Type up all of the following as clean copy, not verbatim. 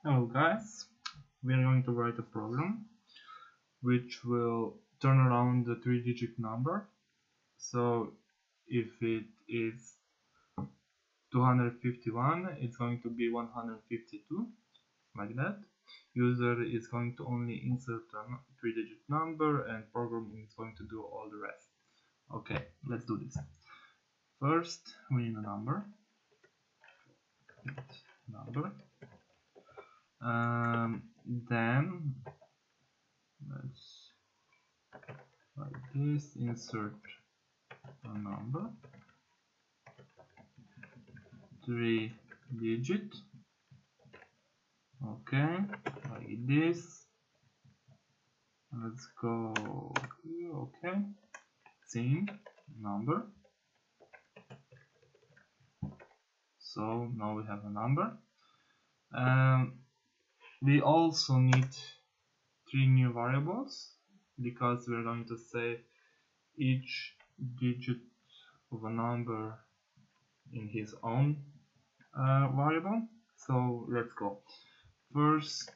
Hello guys, we are going to write a program which will turn around the 3-digit number. So if it is 251, it's going to be 152, like that. User is going to only insert a 3-digit number and program is going to do all the rest. Okay, let's do this. First, we need a number. Then let's like this, insert a number, 3-digit, okay, like this. Let's go here, okay, same number. So now we have a number. We also need 3 new variables because we're going to say each digit of a number in his own variable. So let's go. First,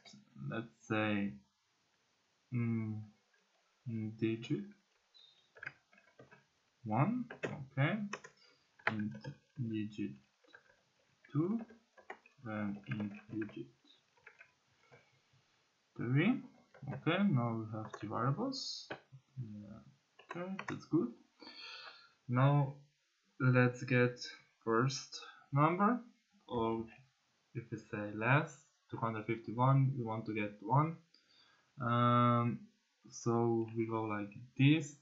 let's say digit 1, okay, and digit 2, and digit 3. Okay, now we have 2 variables. Okay, that's good. Now let's get first number, or if we say less, 251, we want to get 1. So we go like this,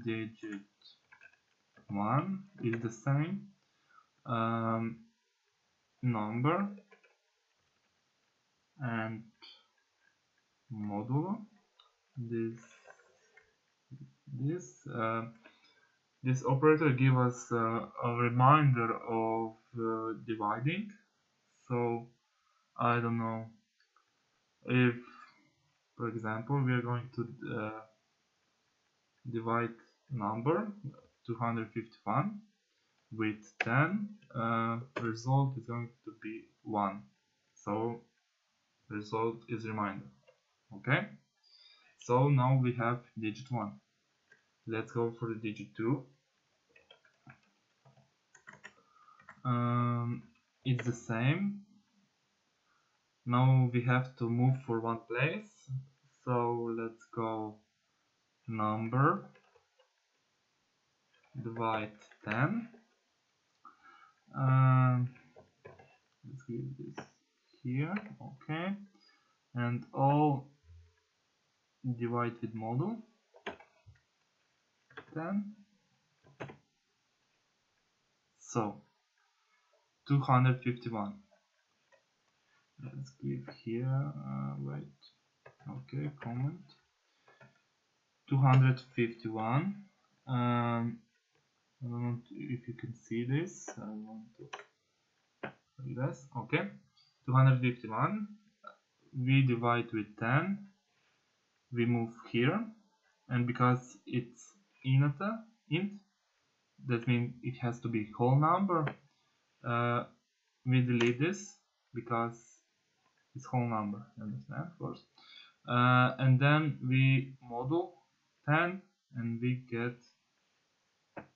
digit 1 is the same number and modulo. This operator gives us a reminder of dividing. So I don't know if, for example, we are going to divide number 251 with 10, result is going to be 1. So result is reminder. Okay, so now we have digit 1. Let's go for the digit 2. It's the same. Now we have to move for one place, so let's go number divide 10. Let's give this here, okay, and all divide with module 10. So 251. Let's give here, wait, okay, comment 251. I don't know if you can see this. I want to yes, okay, 251. We divide with 10. We move here, and because it's int, that means it has to be whole number. We delete this because it's whole number, understand, of course. And then we module 10 and we get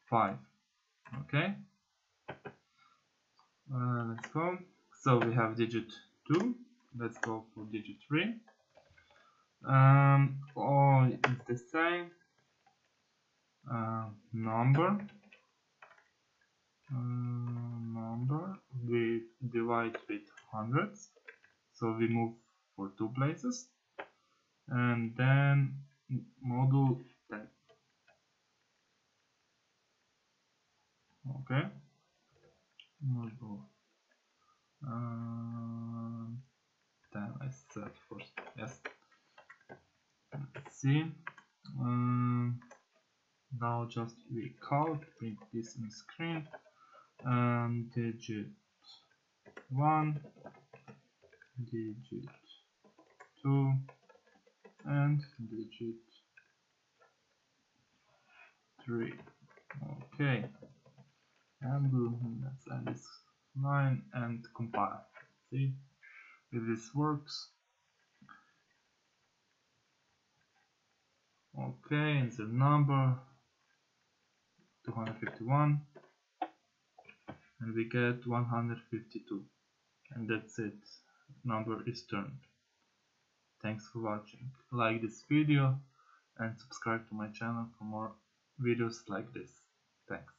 5. Okay, let's go. So we have digit 2. Let's go for digit 3. Oh, it's the same number. We divide with hundreds, so we move for 2 places, and then module 10. Okay, module 10. I said first, yes. Let's see. Now just we call, print this on screen, and digit 1, digit 2, and digit 3. Okay, and let's end this line and compile. See, if this works. Okay, insert number 251 and we get 152, and that's it, number is turned. Thanks for watching. Like this video and subscribe to my channel for more videos like this. Thanks.